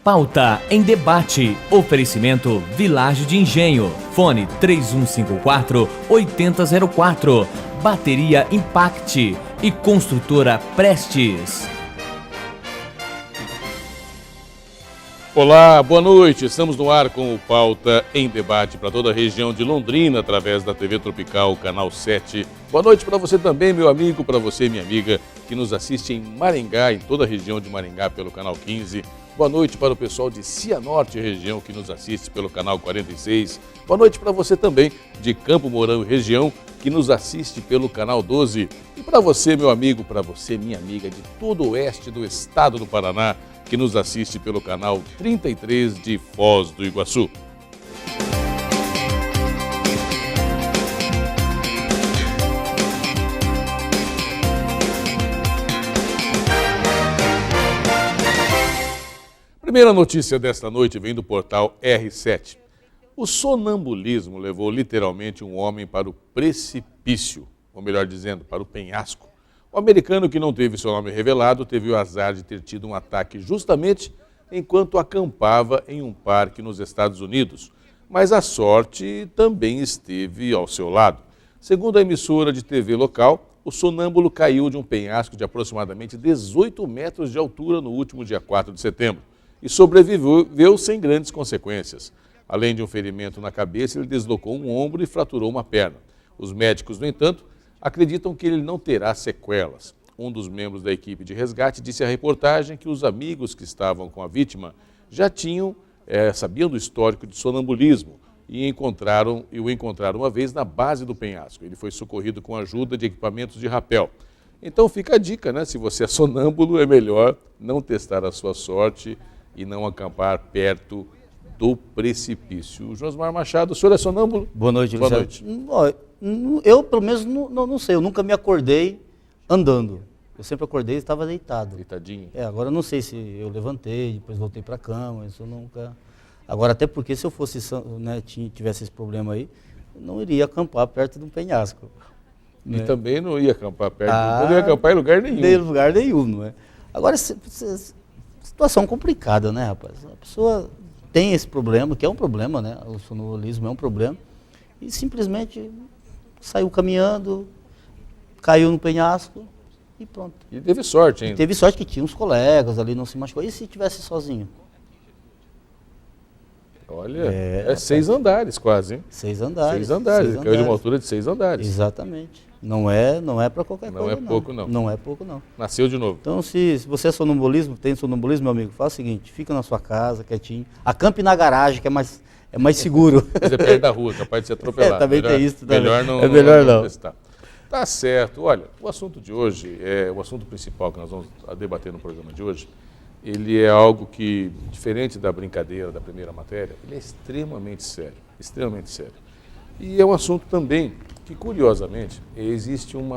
Pauta em debate. Oferecimento Village de Engenho. Fone 3154-8004. Bateria Impact e Construtora Prestes. Olá, boa noite. Estamos no ar com o Pauta em Debate para toda a região de Londrina, através da TV Tropical, Canal 7. Boa noite para você também, meu amigo, para você, minha amiga, que nos assiste em Maringá, em toda a região de Maringá, pelo Canal 15. Boa noite para o pessoal de Cianorte, região, que nos assiste pelo Canal 46. Boa noite para você também de Campo Mourão, região, que nos assiste pelo Canal 12. E para você, meu amigo, para você, minha amiga, de todo o oeste do estado do Paraná, que nos assiste pelo Canal 33 de Foz do Iguaçu. Primeira notícia desta noite vem do portal R7. O sonambulismo levou literalmente um homem para o precipício, ou melhor dizendo, para o penhasco. O americano, que não teve seu nome revelado, teve o azar de ter tido um ataque justamente enquanto acampava em um parque nos Estados Unidos. Mas a sorte também esteve ao seu lado. Segundo a emissora de TV local, o sonâmbulo caiu de um penhasco de aproximadamente 18 metros de altura no último dia 4 de setembro e sobreviveu sem grandes consequências. Além de um ferimento na cabeça, ele deslocou um ombro e fraturou uma perna. Os médicos, no entanto, acreditam que ele não terá sequelas. Um dos membros da equipe de resgate disse à reportagem que os amigos que estavam com a vítima já sabiam do histórico de sonambulismo e o encontraram uma vez na base do penhasco. Ele foi socorrido com a ajuda de equipamentos de rapel. Então fica a dica, né? Se você é sonâmbulo, é melhor não testar a sua sorte e não acampar perto do precipício. Josmar Machado, o senhor é sonâmbulo? Boa noite, Boa Luciano. noite. Eu, pelo menos, não sei. Eu nunca me acordei andando. Eu sempre acordei e estava deitado. Deitadinho? Agora eu não sei se eu levantei, depois voltei para a cama, isso eu nunca... Agora, até porque se eu fosse, né, tivesse esse problema aí, eu não iria acampar perto de um penhasco. E também não ia acampar perto, não ia acampar em lugar nenhum. Em lugar nenhum, não é? Agora, situação complicada, né, rapaz? A pessoa tem esse problema, que é um problema, né? O sonambulismo é um problema, e simplesmente saiu caminhando, caiu no penhasco e pronto. E teve sorte ainda. E teve sorte que tinha uns colegas ali, não se machucou. E se tivesse sozinho? Olha, é 6 andares quase, hein? 6 andares. 6 andares, caiu de uma altura de 6 andares. Exatamente. Não é para qualquer coisa, não. Não é pouco, não. Não é pouco, não. Nasceu de novo. Então, se você é sonambulismo, tem sonambulismo, meu amigo, faz o seguinte, fica na sua casa, quietinho, acampe na garagem, que é mais seguro. Mas é perto da rua, capaz de ser atropelado. Também tem isso. Também. Melhor não. É melhor não. Testar. Tá certo. Olha, o assunto de hoje, o assunto principal que nós vamos debater no programa de hoje, ele é algo que, diferente da brincadeira da primeira matéria, ele é extremamente sério, extremamente sério. E é um assunto também que, curiosamente, existe um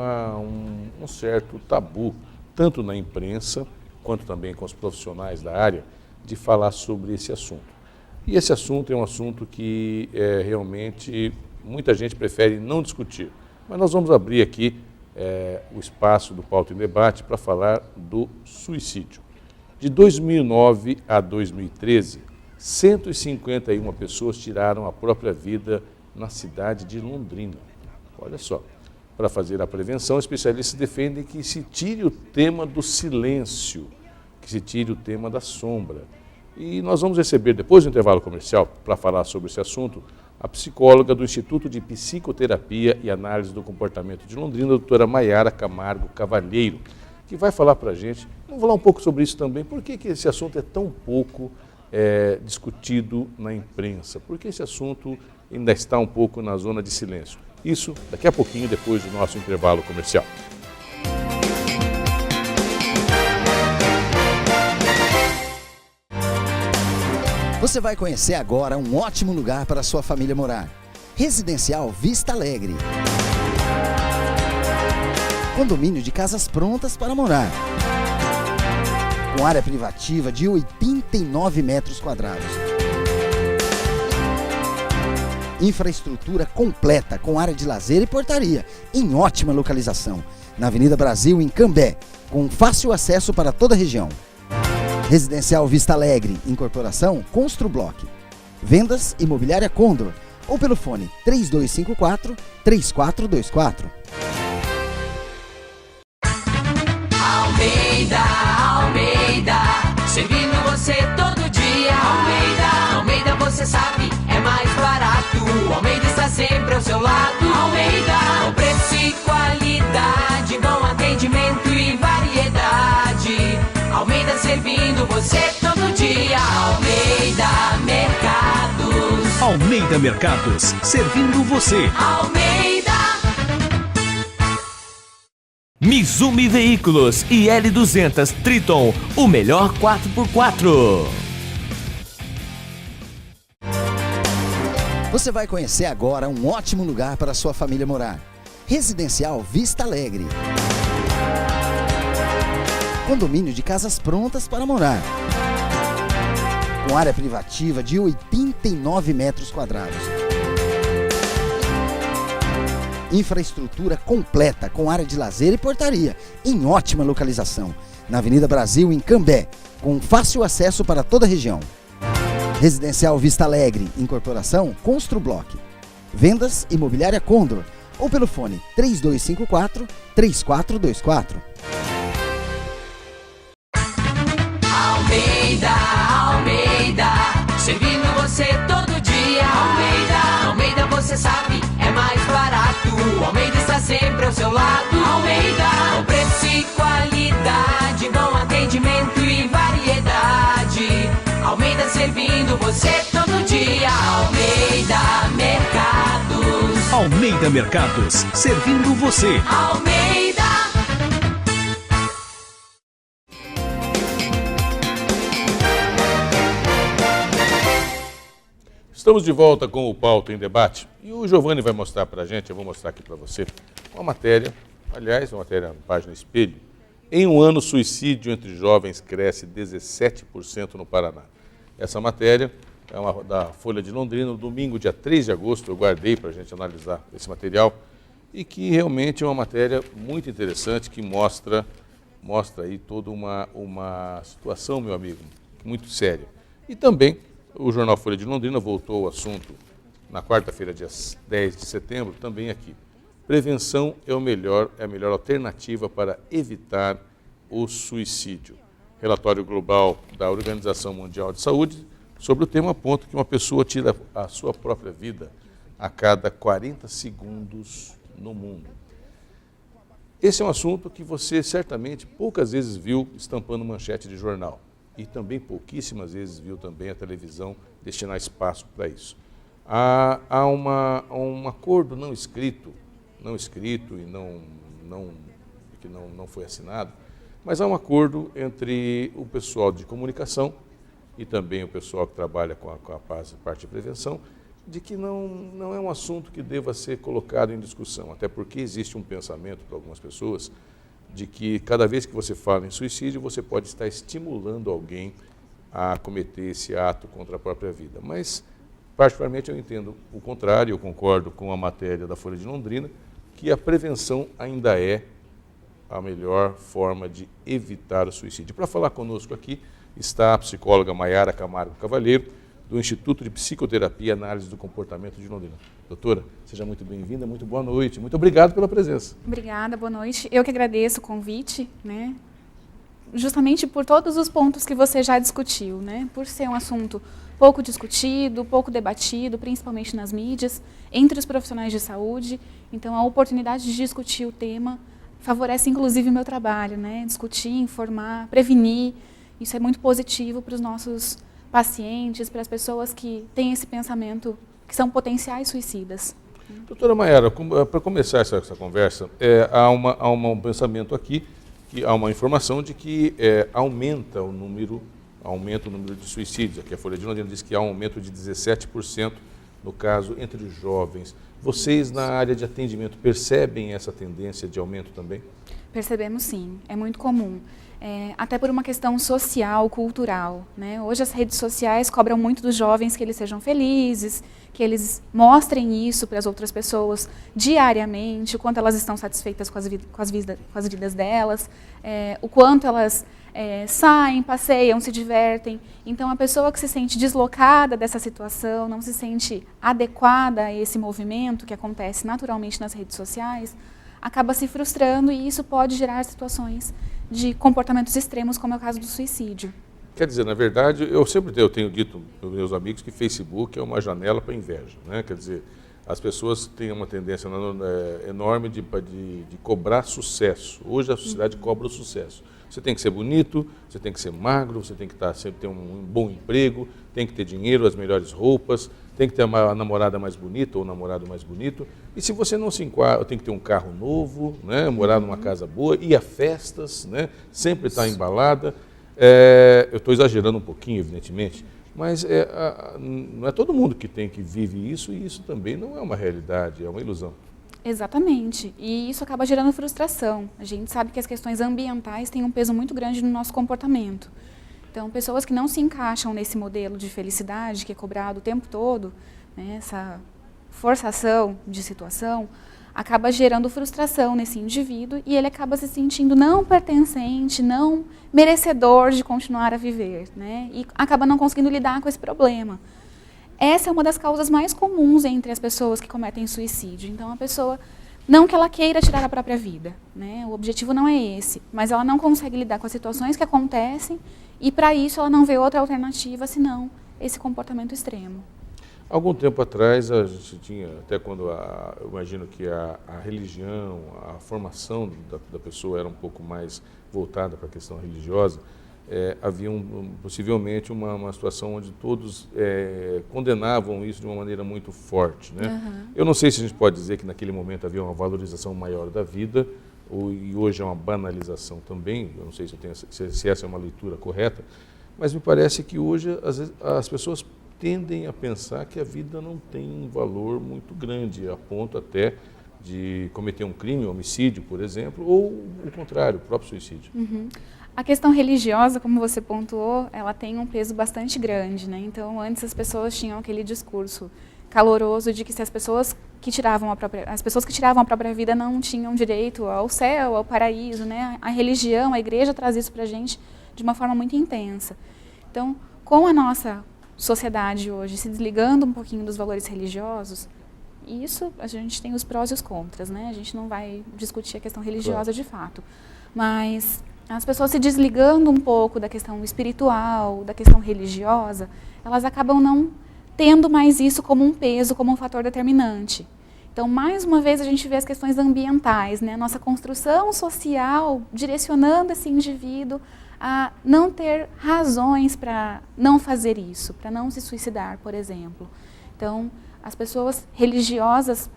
certo tabu, tanto na imprensa, quanto também com os profissionais da área, de falar sobre esse assunto. E esse assunto é um assunto que realmente muita gente prefere não discutir. Mas nós vamos abrir aqui o espaço do Pauta em Debate para falar do suicídio. De 2009 a 2013, 151 pessoas tiraram a própria vida na cidade de Londrina. Olha só, para fazer a prevenção, especialistas defendem que se tire o tema do silêncio, que se tire o tema da sombra. E nós vamos receber, depois do intervalo comercial, para falar sobre esse assunto, a psicóloga do Instituto de Psicoterapia e Análise do Comportamento de Londrina, a doutora Maiara Camargo Cavalheiro, que vai falar para a gente, vamos falar um pouco sobre isso também, por que esse assunto é tão pouco discutido na imprensa, por que esse assunto ainda está um pouco na zona de silêncio. Isso daqui a pouquinho, depois do nosso intervalo comercial. Você vai conhecer agora um ótimo lugar para a sua família morar. Residencial Vista Alegre. Condomínio de casas prontas para morar. Com área privativa de 89 metros quadrados. Infraestrutura completa com área de lazer e portaria, em ótima localização, na Avenida Brasil, em Cambé, com fácil acesso para toda a região. Residencial Vista Alegre, incorporação Construblock. Vendas Imobiliária Condor ou pelo fone 3254-3424. Almeida, servindo você todo dia. Almeida, você sabe, é mais barato. Almeida está sempre ao seu lado. Almeida, com preço e qualidade, bom atendimento e variedade. Almeida servindo você todo dia. Almeida Mercados. Almeida Mercados, servindo você. Almeida. Mizumi Veículos e L200 Triton, o melhor 4x4. Você vai conhecer agora um ótimo lugar para sua família morar. Residencial Vista Alegre. Condomínio de casas prontas para morar. Com área privativa de 89 metros quadrados. Infraestrutura completa com área de lazer e portaria, em ótima localização, na Avenida Brasil, em Cambé, com fácil acesso para toda a região. Residencial Vista Alegre, incorporação Construblock. Vendas Imobiliária Condor ou pelo fone 3254-3424. Almeida, servindo você todo dia. Almeida, você sabe, é mais barato. Almeida está sempre ao seu lado. Almeida, com preço e qualidade, bom atendimento e variedade. Almeida servindo você todo dia. Almeida Mercados. Almeida Mercados, servindo você. Almeida. Estamos de volta com o Pauta em Debate e o Giovanni vai mostrar para a gente, eu vou mostrar aqui para você, uma matéria, aliás, uma matéria na página Espelho. Em um ano, o suicídio entre jovens cresce 17% no Paraná. Essa matéria é uma da Folha de Londrina, no domingo, dia 3 de agosto, eu guardei para a gente analisar esse material e que realmente é uma matéria muito interessante que mostra aí toda uma situação, meu amigo, muito séria. E também o jornal Folha de Londrina voltou ao assunto na quarta-feira, dia 10 de setembro, também aqui. Prevenção é a melhor alternativa para evitar o suicídio. Relatório global da Organização Mundial de Saúde sobre o tema aponta que uma pessoa tira a sua própria vida a cada 40 segundos no mundo. Esse é um assunto que você certamente poucas vezes viu estampando manchete de jornal. E também pouquíssimas vezes viu também a televisão destinar espaço para isso. Há um acordo não escrito e que não foi assinado, mas há um acordo entre o pessoal de comunicação e também o pessoal que trabalha com a parte de prevenção, de que não é um assunto que deva ser colocado em discussão, até porque existe um pensamento para algumas pessoas de que cada vez que você fala em suicídio, você pode estar estimulando alguém a cometer esse ato contra a própria vida. Mas, particularmente, eu entendo o contrário, eu concordo com a matéria da Folha de Londrina, que a prevenção ainda é a melhor forma de evitar o suicídio. Para falar conosco aqui está a psicóloga Maiara Camargo Cavalheiro, do Instituto de Psicoterapia e Análise do Comportamento de Londrina. Doutora, seja muito bem-vinda, muito boa noite, muito obrigado pela presença. Obrigada, boa noite. Eu que agradeço o convite, né? Justamente por todos os pontos que você já discutiu, né? Por ser um assunto pouco discutido, pouco debatido, principalmente nas mídias, entre os profissionais de saúde. Então, a oportunidade de discutir o tema favorece, inclusive, o meu trabalho, né? Discutir, informar, prevenir. Isso é muito positivo para os nossos pacientes, para as pessoas que têm esse pensamento, que são potenciais suicidas. Doutora Maiara, para começar essa conversa, há um pensamento aqui, que há uma informação de que aumenta o número de suicídios. Aqui a Folha de Londrina diz que há um aumento de 17% no caso entre os jovens. Vocês, na área de atendimento, percebem essa tendência de aumento também? Percebemos sim, é muito comum. Até por uma questão social, cultural, né? Hoje as redes sociais cobram muito dos jovens que eles sejam felizes, que eles mostrem isso para as outras pessoas diariamente, o quanto elas estão satisfeitas com as vidas delas, o quanto elas saem, passeiam, se divertem. Então a pessoa que se sente deslocada dessa situação, não se sente adequada a esse movimento que acontece naturalmente nas redes sociais, acaba se frustrando e isso pode gerar situações de comportamentos extremos, como é o caso do suicídio. Quer dizer, na verdade, eu tenho dito para os meus amigos que Facebook é uma janela para inveja, né? Quer dizer, as pessoas têm uma tendência enorme de cobrar sucesso. Hoje a sociedade cobra o sucesso. Você tem que ser bonito, você tem que ser magro, você tem que sempre ter um bom emprego, tem que ter dinheiro, as melhores roupas, tem que ter uma namorada mais bonita ou um namorado mais bonito. E se você não se enquadra, tem que ter um carro novo, né? Morar numa casa boa, ir a festas, né? Sempre estar embalada. Eu estou exagerando um pouquinho, evidentemente, mas não é todo mundo que vive isso, e isso também não é uma realidade, é uma ilusão. Exatamente, e isso acaba gerando frustração. A gente sabe que as questões ambientais têm um peso muito grande no nosso comportamento. Então, pessoas que não se encaixam nesse modelo de felicidade que é cobrado o tempo todo, né, essa forçação de situação, acaba gerando frustração nesse indivíduo e ele acaba se sentindo não pertencente, não merecedor de continuar a viver, né, e acaba não conseguindo lidar com esse problema. Essa é uma das causas mais comuns entre as pessoas que cometem suicídio. Então, a pessoa, não que ela queira tirar a própria vida, né? O objetivo não é esse, mas ela não consegue lidar com as situações que acontecem e, para isso, ela não vê outra alternativa senão esse comportamento extremo. Algum tempo atrás, a gente tinha, até quando eu imagino que a religião, a formação da pessoa era um pouco mais voltada para a questão religiosa, havia possivelmente uma situação onde todos condenavam isso de uma maneira muito forte, né? Uhum. Eu não sei se a gente pode dizer que naquele momento havia uma valorização maior da vida, e hoje é uma banalização também. Eu não sei se essa é uma leitura correta, mas me parece que hoje às vezes, as pessoas tendem a pensar que a vida não tem um valor muito grande, a ponto até de cometer um crime, um homicídio, por exemplo, ou o contrário, o próprio suicídio. Uhum. A questão religiosa, como você pontuou, ela tem um peso bastante grande, né? Então, antes as pessoas tinham aquele discurso caloroso de que se as pessoas que tiravam a própria vida não tinham direito ao céu, ao paraíso, né? A religião, a igreja traz isso para a gente de uma forma muito intensa. Então, com a nossa sociedade hoje se desligando um pouquinho dos valores religiosos, isso a gente tem os prós e os contras, né? A gente não vai discutir a questão religiosa de fato, mas as pessoas se desligando um pouco da questão espiritual, da questão religiosa, elas acabam não tendo mais isso como um peso, como um fator determinante. Então, mais uma vez, a gente vê as questões ambientais, né? Nossa construção social direcionando esse indivíduo a não ter razões para não fazer isso, para não se suicidar, por exemplo. Então, as pessoas religiosas,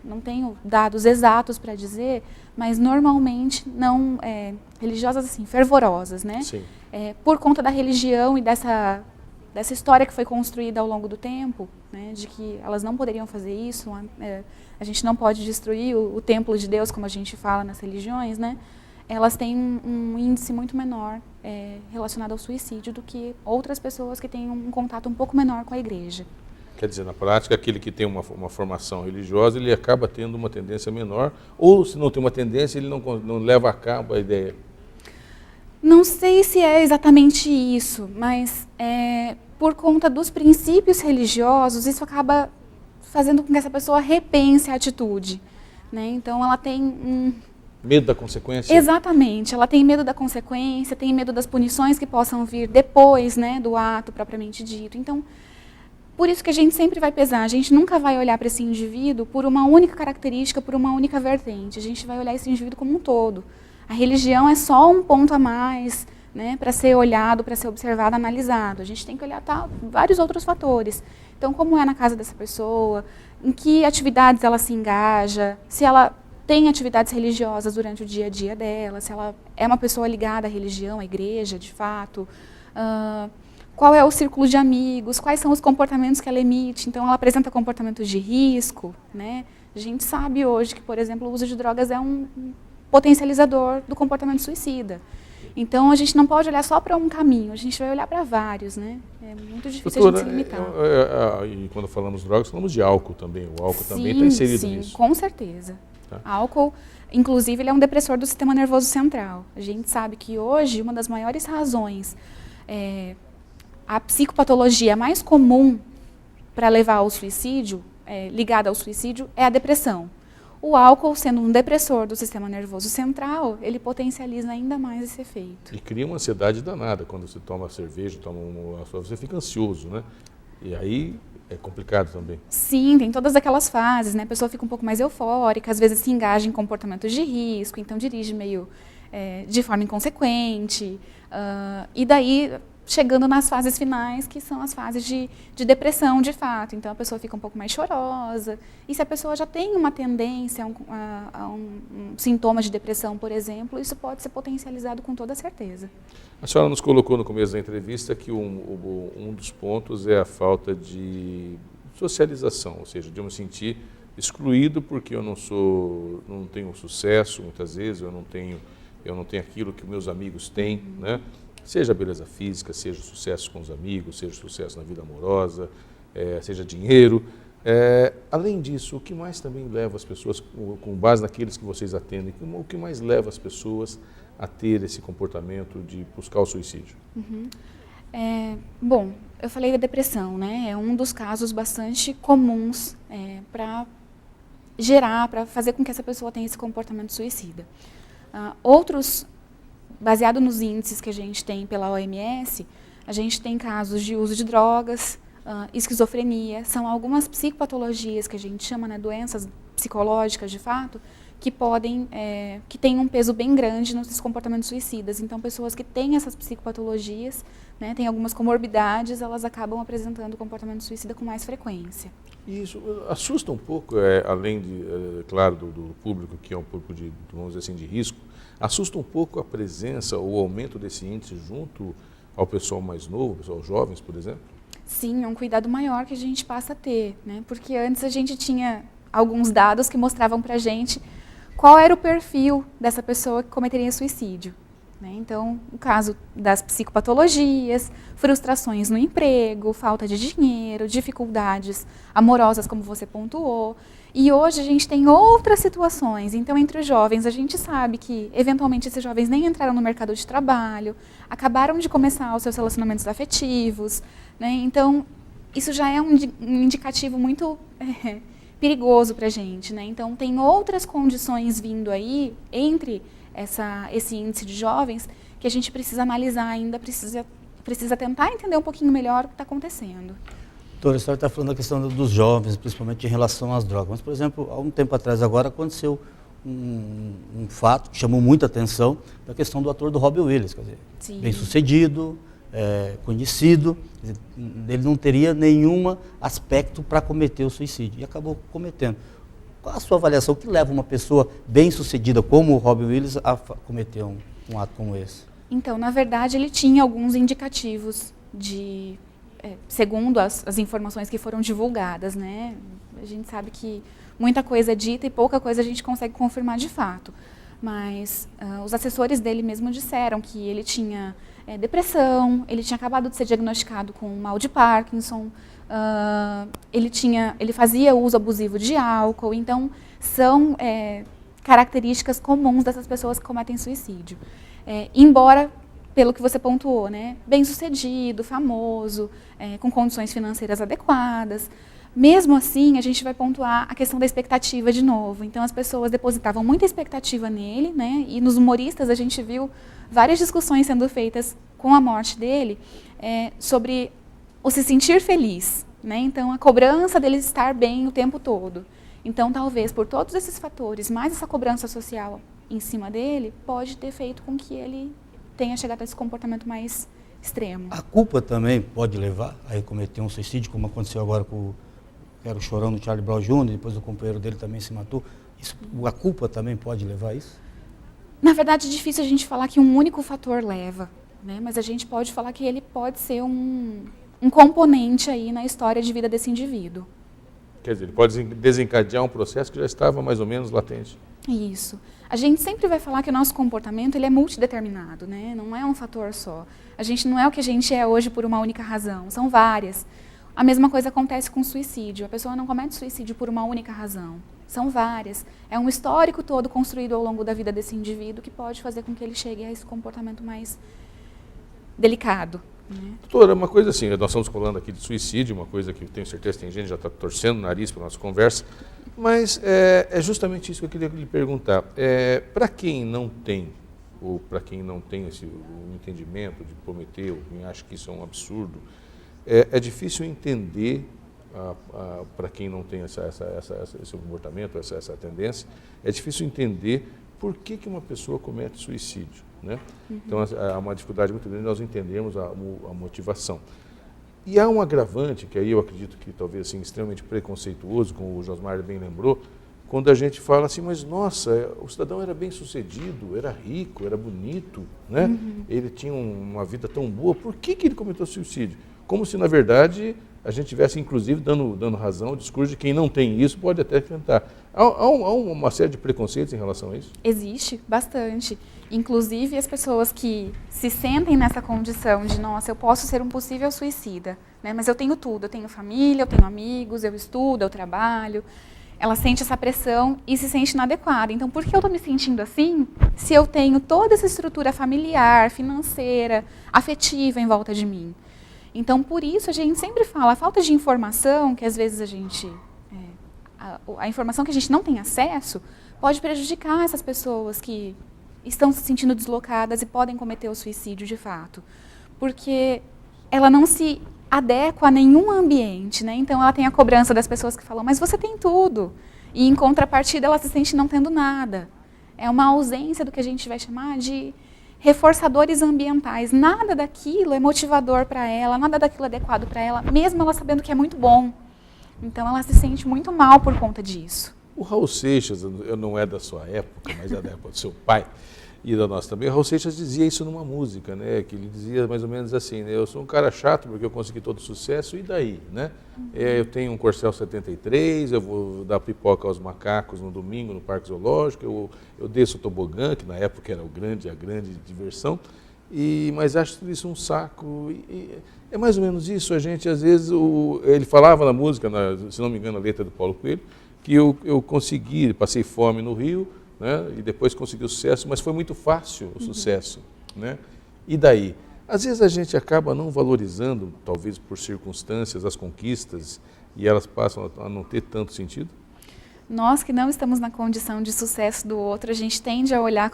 não tenho dados exatos para dizer, mas normalmente não religiosas assim, fervorosas, né? Sim. Por conta da religião e dessa história que foi construída ao longo do tempo, né, de que elas não poderiam fazer isso, a gente não pode destruir o templo de Deus, como a gente fala nas religiões, né? Elas têm um índice muito menor relacionado ao suicídio do que outras pessoas que têm um contato um pouco menor com a igreja. Quer dizer, na prática, aquele que tem uma formação religiosa, ele acaba tendo uma tendência menor, ou se não tem uma tendência, ele não leva a cabo a ideia. Não sei se é exatamente isso, mas por conta dos princípios religiosos, isso acaba fazendo com que essa pessoa repense a atitude, né? Então, ela tem medo da consequência? Exatamente, ela tem medo da consequência, tem medo das punições que possam vir depois, né, do ato propriamente dito. Então, por isso que a gente sempre vai pesar, a gente nunca vai olhar para esse indivíduo por uma única característica, por uma única vertente, a gente vai olhar esse indivíduo como um todo. A religião é só um ponto a mais, né, para ser olhado, para ser observado, analisado. A gente tem que olhar vários outros fatores. Então, como é na casa dessa pessoa, em que atividades ela se engaja, se ela tem atividades religiosas durante o dia a dia dela, se ela é uma pessoa ligada à religião, à igreja, de fato, qual é o círculo de amigos, quais são os comportamentos que ela emite. Então, ela apresenta comportamentos de risco, né? A gente sabe hoje que, por exemplo, o uso de drogas é um potencializador do comportamento suicida. Então, a gente não pode olhar só para um caminho, a gente vai olhar para vários, né? É muito difícil a gente se limitar. E quando falamos de drogas, falamos de álcool também. O álcool também está inserido nisso. Sim, com certeza. Tá. Álcool, inclusive, ele é um depressor do sistema nervoso central. A gente sabe que hoje, uma das maiores razões, a psicopatologia mais comum para levar ao suicídio, ligada ao suicídio, é a depressão. O álcool, sendo um depressor do sistema nervoso central, ele potencializa ainda mais esse efeito. E cria uma ansiedade danada. Quando você toma cerveja, você fica ansioso, né? E aí é complicado também. Sim, tem todas aquelas fases, né? A pessoa fica um pouco mais eufórica, às vezes se engaja em comportamentos de risco, então dirige meio de forma inconsequente. E daí, chegando nas fases finais, que são as fases de depressão, de fato. Então, a pessoa fica um pouco mais chorosa. E se a pessoa já tem uma tendência a um sintoma de depressão, por exemplo, isso pode ser potencializado com toda certeza. A senhora nos colocou no começo da entrevista que um dos pontos é a falta de socialização, ou seja, de eu me sentir excluído porque eu não tenho sucesso, muitas vezes, eu não tenho aquilo que meus amigos têm, né? Seja beleza física, seja sucesso com os amigos, seja sucesso na vida amorosa, seja dinheiro. Além disso, o que mais também leva as pessoas, com base naqueles que vocês atendem, o que mais leva as pessoas a ter esse comportamento de buscar o suicídio? Bom, eu falei da depressão, né? É um dos casos bastante comuns para fazer com que essa pessoa tenha esse comportamento suicida. Outros, baseado nos índices que a gente tem pela OMS, a gente tem casos de uso de drogas, esquizofrenia, são algumas psicopatologias que a gente chama, né, doenças psicológicas de fato, que têm um peso bem grande nos comportamentos suicidas. Então, pessoas que têm essas psicopatologias, né, têm algumas comorbidades, elas acabam apresentando comportamento suicida com mais frequência. Isso assusta um pouco, além claro, do público, que é um público vamos dizer assim, de risco, assusta um pouco a presença ou o aumento desse índice junto ao pessoal mais novo, pessoal jovens, por exemplo? Sim, é um cuidado maior que a gente passa a ter, né? Porque antes a gente tinha alguns dados que mostravam para a gente qual era o perfil dessa pessoa que cometeria suicídio, né? Então, o caso das psicopatologias, frustrações no emprego, falta de dinheiro, dificuldades amorosas, como você pontuou. E hoje a gente tem outras situações. Então, entre os jovens, a gente sabe que, eventualmente, esses jovens nem entraram no mercado de trabalho, acabaram de começar os seus relacionamentos afetivos, né? Então, isso já é um indicativo muito perigoso para a gente, né? Então, tem outras condições vindo aí, entre esse índice de jovens, que a gente precisa analisar ainda, precisa tentar entender um pouquinho melhor o que está acontecendo. Doutora, a senhora está falando da questão dos jovens, principalmente em relação às drogas. Mas, por exemplo, há um tempo atrás agora aconteceu um fato que chamou muita atenção, da questão do ator do Robin Williams, quer dizer, Sim. bem-sucedido, conhecido, quer dizer, ele não teria nenhum aspecto para cometer o suicídio, e acabou cometendo. Qual a sua avaliação? O que leva uma pessoa bem-sucedida como o Robin Williams a cometer um ato como esse? Então, na verdade, ele tinha alguns indicativos segundo as informações que foram divulgadas, né? A gente sabe que muita coisa é dita e pouca coisa a gente consegue confirmar de fato. Mas os assessores dele mesmo disseram que ele tinha depressão, ele tinha acabado de ser diagnosticado com mal de Parkinson, ele fazia uso abusivo de álcool. Então, são características comuns dessas pessoas que cometem suicídio. Embora, pelo que você pontuou, né, bem-sucedido, famoso, com condições financeiras adequadas, mesmo assim, a gente vai pontuar a questão da expectativa de novo. Então, as pessoas depositavam muita expectativa nele, né, e nos humoristas a gente viu várias discussões sendo feitas com a morte dele sobre o se sentir feliz, né? Então, a cobrança dele estar bem o tempo todo. Então, talvez, por todos esses fatores, mais essa cobrança social em cima dele, pode ter feito com que ele tenha chegado a esse comportamento mais extremo. A culpa também pode levar a cometer um suicídio, como aconteceu agora com o Chorão do Charlie Brown Jr., depois o companheiro dele também se matou. A culpa também pode levar a isso? Na verdade, é difícil a gente falar que um único fator leva, né? Mas a gente pode falar que ele pode ser um componente aí na história de vida desse indivíduo. Quer dizer, ele pode desencadear um processo que já estava mais ou menos latente. Isso. A gente sempre vai falar que o nosso comportamento ele é multideterminado, né? Não é um fator só. A gente não é o que a gente é hoje por uma única razão, são várias. A mesma coisa acontece com suicídio. A pessoa não comete suicídio por uma única razão. São várias. É um histórico todo construído ao longo da vida desse indivíduo que pode fazer com que ele chegue a esse comportamento mais delicado. Né? Doutora, uma coisa assim, nós estamos falando aqui de suicídio, uma coisa que eu tenho certeza que tem gente que já está torcendo o nariz para a nossa conversa, mas é justamente isso que eu queria lhe perguntar. Para quem não tem, ou para quem não tem o entendimento de Prometeu, quem acha que isso é um absurdo, é difícil entender, para quem não tem esse comportamento, essa tendência, é difícil entender por que uma pessoa comete suicídio. Né? Então, há uma dificuldade muito grande nós entendermos a motivação. E há um agravante, que aí eu acredito que talvez assim, extremamente preconceituoso, como o Josmar bem lembrou, quando a gente fala assim, mas nossa, o cidadão era bem sucedido, era rico, era bonito, né? Ele tinha uma vida tão boa, por que ele cometeu suicídio? Como se, na verdade, a gente tivesse, inclusive, dando razão ao discurso de quem não tem isso pode até enfrentar. Há uma série de preconceitos em relação a isso? Existe, bastante. Inclusive, as pessoas que se sentem nessa condição de, nossa, eu posso ser um possível suicida, né? Mas eu tenho tudo, eu tenho família, eu tenho amigos, eu estudo, eu trabalho. Ela sente essa pressão e se sente inadequada. Então, por que eu estou me sentindo assim se eu tenho toda essa estrutura familiar, financeira, afetiva em volta de mim? Então, por isso, a gente sempre fala, a falta de informação, que às vezes a informação que a gente não tem acesso, pode prejudicar essas pessoas que estão se sentindo deslocadas e podem cometer o suicídio de fato. Porque ela não se adequa a nenhum ambiente, né? Então, ela tem a cobrança das pessoas que falam, mas você tem tudo. E, em contrapartida, ela se sente não tendo nada. É uma ausência do que a gente vai chamar de reforçadores ambientais. Nada daquilo é motivador para ela, nada daquilo é adequado para ela, mesmo ela sabendo que é muito bom. Então, ela se sente muito mal por conta disso. O Raul Seixas, não é da sua época, mas é da época do seu pai e da nossa também. O Raul Seixas dizia isso numa música, né? Que ele dizia mais ou menos assim, né? Eu sou um cara chato porque eu consegui todo sucesso, e daí? Né? Eu tenho um Corcel 73, eu vou dar pipoca aos macacos no domingo no Parque Zoológico, eu desço o tobogã, que na época era a grande diversão, mas acho tudo isso um saco. É mais ou menos isso, a gente às vezes, ele falava na música, se não me engano a letra do Paulo Coelho, que eu passei fome no Rio, né, e depois consegui o sucesso, mas foi muito fácil o sucesso. Né? E daí? Às vezes a gente acaba não valorizando, talvez por circunstâncias, as conquistas, e elas passam a não ter tanto sentido? Nós que não estamos na condição de sucesso do outro, a gente tende a olhar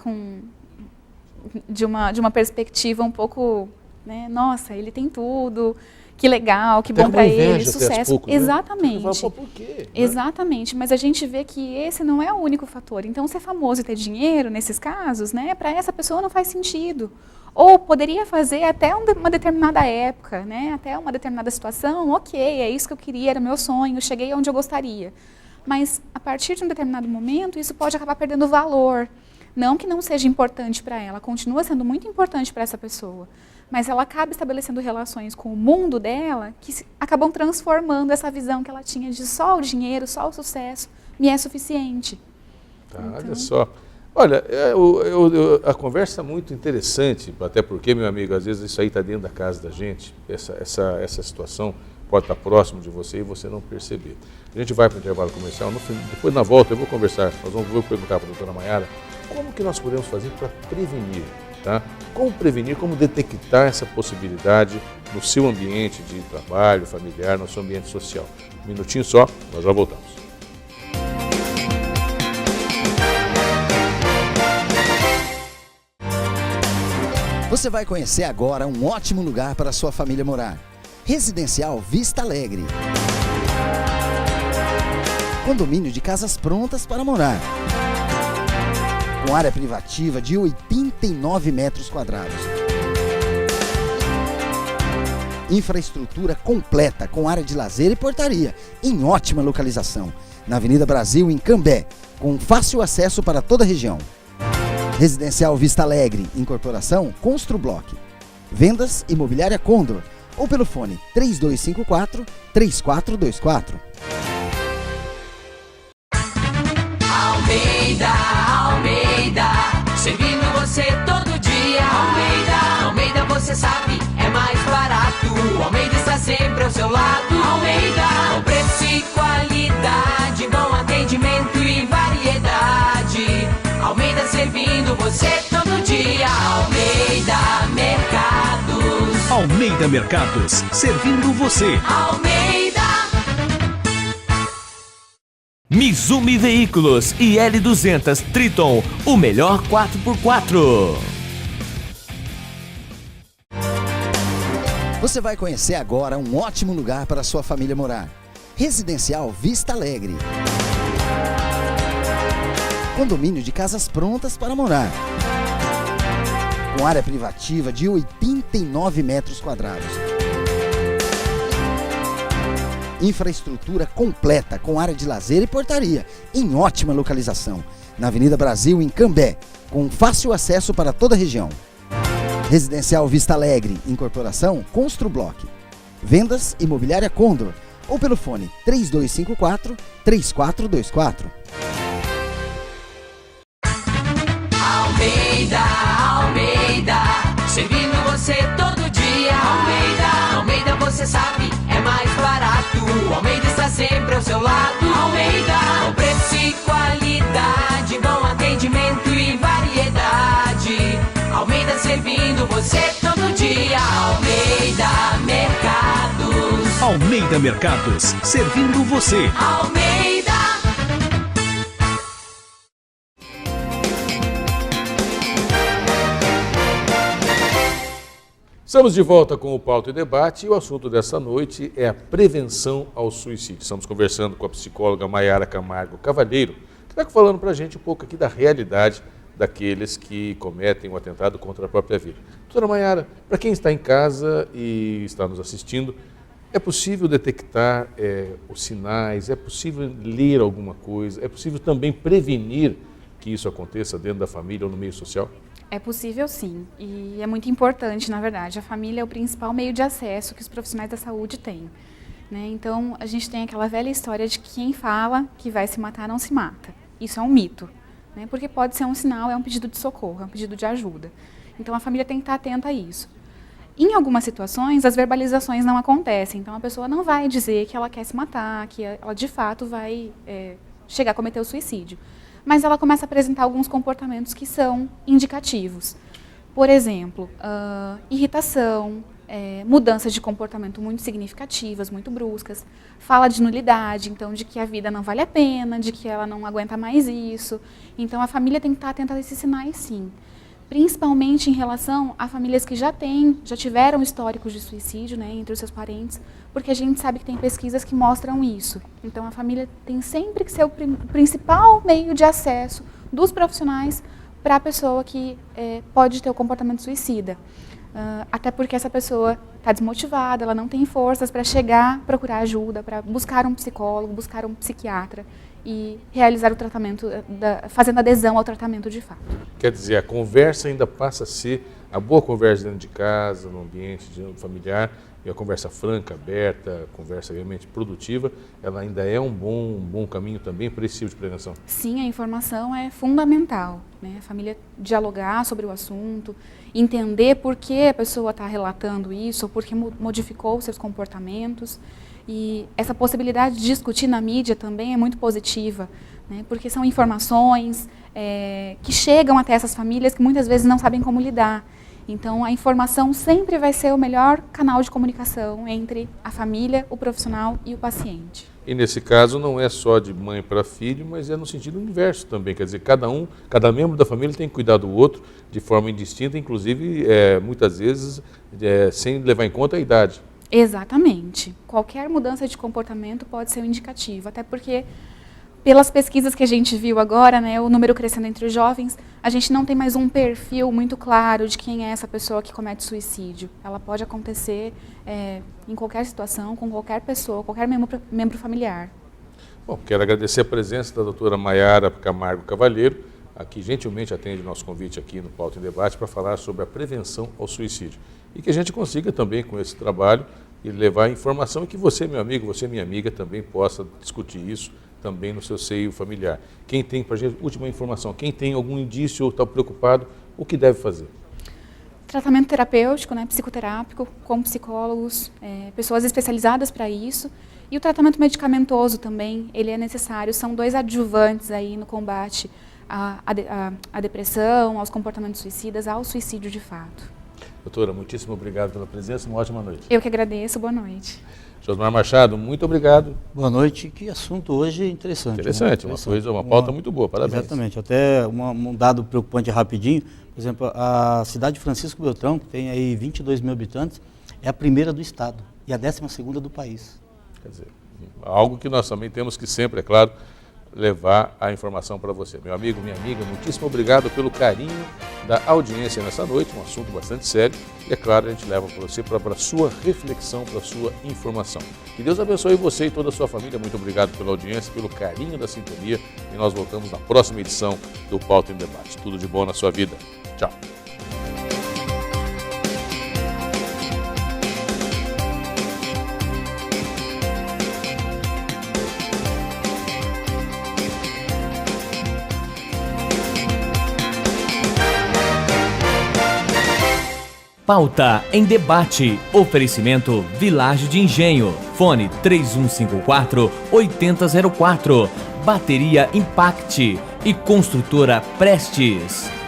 de uma perspectiva um pouco, né, nossa, ele tem tudo, que legal, que bom para ele, sucesso. Poucos, exatamente. Né? Fala, por quê? Né? Exatamente, mas a gente vê que esse não é o único fator. Então, ser famoso e ter dinheiro, nesses casos, né, para essa pessoa não faz sentido. Ou poderia fazer até uma determinada época, né, até uma determinada situação, ok, é isso que eu queria, era o meu sonho, cheguei onde eu gostaria. Mas, a partir de um determinado momento, isso pode acabar perdendo valor. Não que não seja importante para ela, continua sendo muito importante para essa pessoa. Mas ela acaba estabelecendo relações com o mundo dela que acabam transformando essa visão que ela tinha de só o dinheiro, só o sucesso me é suficiente. Tá, então... Olha só. Olha, a conversa é muito interessante, até porque, meu amigo, às vezes isso aí está dentro da casa da gente, essa situação pode estar próximo de você e você não perceber. A gente vai para o intervalo comercial, depois na volta eu vou conversar, vou perguntar para a doutora Maiara como que nós podemos fazer para prevenir. Tá? Como prevenir, como detectar essa possibilidade no seu ambiente de trabalho, familiar, no seu ambiente social. Um minutinho só, nós já voltamos. Você vai conhecer agora um ótimo lugar para a sua família morar. Residencial Vista Alegre. Condomínio de casas prontas para morar. Com área privativa de 89 metros quadrados. Infraestrutura completa com área de lazer e portaria, em ótima localização, na Avenida Brasil, em Cambé, com fácil acesso para toda a região. Residencial Vista Alegre, incorporação Construblock. Vendas Imobiliária Condor, ou pelo fone 3254-3424. Almeida. servindo você todo dia. Almeida, você sabe, é mais barato. Almeida está sempre ao seu lado. Almeida, com preço e qualidade, bom atendimento e variedade. Almeida servindo você todo dia. Almeida Mercados. Almeida Mercados, servindo você. Almeida. Mizumi Veículos e L200 Triton, o melhor 4x4. Você vai conhecer agora um ótimo lugar para sua família morar. Residencial Vista Alegre. Condomínio de casas prontas para morar. Com área privativa de 89 metros quadrados. Infraestrutura completa com área de lazer e portaria, em ótima localização, na Avenida Brasil, em Cambé, com fácil acesso para toda a região. Residencial Vista Alegre, incorporação Construblock. Vendas Imobiliária Condor, ou pelo fone 3254-3424. Almeida, servindo você todo dia. Almeida, você sabe, é mais barato. Almeida está sempre ao seu lado. Almeida, com preço e qualidade, bom atendimento e variedade. Almeida servindo você todo dia. Almeida Mercados. Almeida Mercados, servindo você. Almeida. Estamos de volta com o Pauta e Debate e o assunto dessa noite é a prevenção ao suicídio. Estamos conversando com a psicóloga Maiara Camargo Cavalheiro, que está falando para a gente um pouco aqui da realidade daqueles que cometem um atentado contra a própria vida. Doutora Maiara, para quem está em casa e está nos assistindo, é possível detectar os sinais, é possível ler alguma coisa, é possível também prevenir que isso aconteça dentro da família ou no meio social? É possível sim, e é muito importante, na verdade. A família é o principal meio de acesso que os profissionais da saúde têm, né? Então, a gente tem aquela velha história de que quem fala que vai se matar não se mata. Isso é um mito, né? Porque pode ser um sinal, é um pedido de socorro, é um pedido de ajuda. Então, a família tem que estar atenta a isso. Em algumas situações, as verbalizações não acontecem. Então, a pessoa não vai dizer que ela quer se matar, que ela de fato vai chegar a cometer o suicídio. Mas ela começa a apresentar alguns comportamentos que são indicativos. Por exemplo, irritação, mudanças de comportamento muito significativas, muito bruscas, fala de nulidade, então de que a vida não vale a pena, de que ela não aguenta mais isso. Então a família tem que estar atenta a esses sinais, sim. Principalmente em relação a famílias que já tiveram históricos de suicídio, né, entre os seus parentes, porque a gente sabe que tem pesquisas que mostram isso. Então, a família tem sempre que ser o principal meio de acesso dos profissionais para a pessoa que pode ter o comportamento suicida. Até porque essa pessoa está desmotivada, ela não tem forças para chegar, procurar ajuda, para buscar um psicólogo, buscar um psiquiatra e realizar o tratamento, fazendo adesão ao tratamento de fato. Quer dizer, a conversa ainda passa a ser a boa conversa dentro de casa, no ambiente familiar, e a conversa franca, aberta, a conversa realmente produtiva, ela ainda é um bom caminho também para esse tipo de prevenção? Sim, a informação é fundamental, né? A família dialogar sobre o assunto, entender por que a pessoa está relatando isso, ou por que modificou seus comportamentos. E essa possibilidade de discutir na mídia também é muito positiva, né? Porque são informações que chegam até essas famílias que muitas vezes não sabem como lidar. Então, a informação sempre vai ser o melhor canal de comunicação entre a família, o profissional e o paciente. E nesse caso não é só de mãe para filho, mas é no sentido inverso também. Quer dizer, cada membro da família tem que cuidar do outro de forma indistinta, inclusive muitas vezes sem levar em conta a idade. Exatamente. Qualquer mudança de comportamento pode ser um indicativo, até porque pelas pesquisas que a gente viu agora, né, o número crescendo entre os jovens, a gente não tem mais um perfil muito claro de quem é essa pessoa que comete suicídio. Ela pode acontecer em qualquer situação, com qualquer pessoa, qualquer membro familiar. Bom, quero agradecer a presença da doutora Maiara Camargo Cavalheiro, que gentilmente atende o nosso convite aqui no Pauta em Debate para falar sobre a prevenção ao suicídio. E que a gente consiga também com esse trabalho e levar informação e que você, meu amigo, você, minha amiga, também possa discutir isso também no seu seio familiar. Quem tem, para a gente, última informação, quem tem algum indício ou está preocupado, o que deve fazer? Tratamento terapêutico, né, psicoterápico, com psicólogos, pessoas especializadas para isso. E o tratamento medicamentoso também, ele é necessário. São 2 adjuvantes aí no combate à depressão, aos comportamentos suicidas, ao suicídio de fato. Doutora, muitíssimo obrigado pela presença, uma ótima noite. Eu que agradeço, boa noite. Josmar Machado, muito obrigado. Boa noite, que assunto hoje interessante. Interessante, né? uma pauta muito boa, parabéns. Exatamente, até um dado preocupante rapidinho, por exemplo, a cidade de Francisco Beltrão, que tem aí 22 mil habitantes, é a primeira do estado e a 12ª do país. Quer dizer, algo que nós também temos que sempre, é claro, levar a informação para você. Meu amigo, minha amiga, muitíssimo obrigado pelo carinho da audiência nessa noite, um assunto bastante sério, e é claro, a gente leva para você para a sua reflexão, para a sua informação. Que Deus abençoe você e toda a sua família, muito obrigado pela audiência, pelo carinho da sintonia, e nós voltamos na próxima edição do Pauta em Debate. Tudo de bom na sua vida. Tchau. Pauta em Debate. Oferecimento Vilagem de Engenho. Fone 3154-8004. Bateria Impact e Construtora Prestes.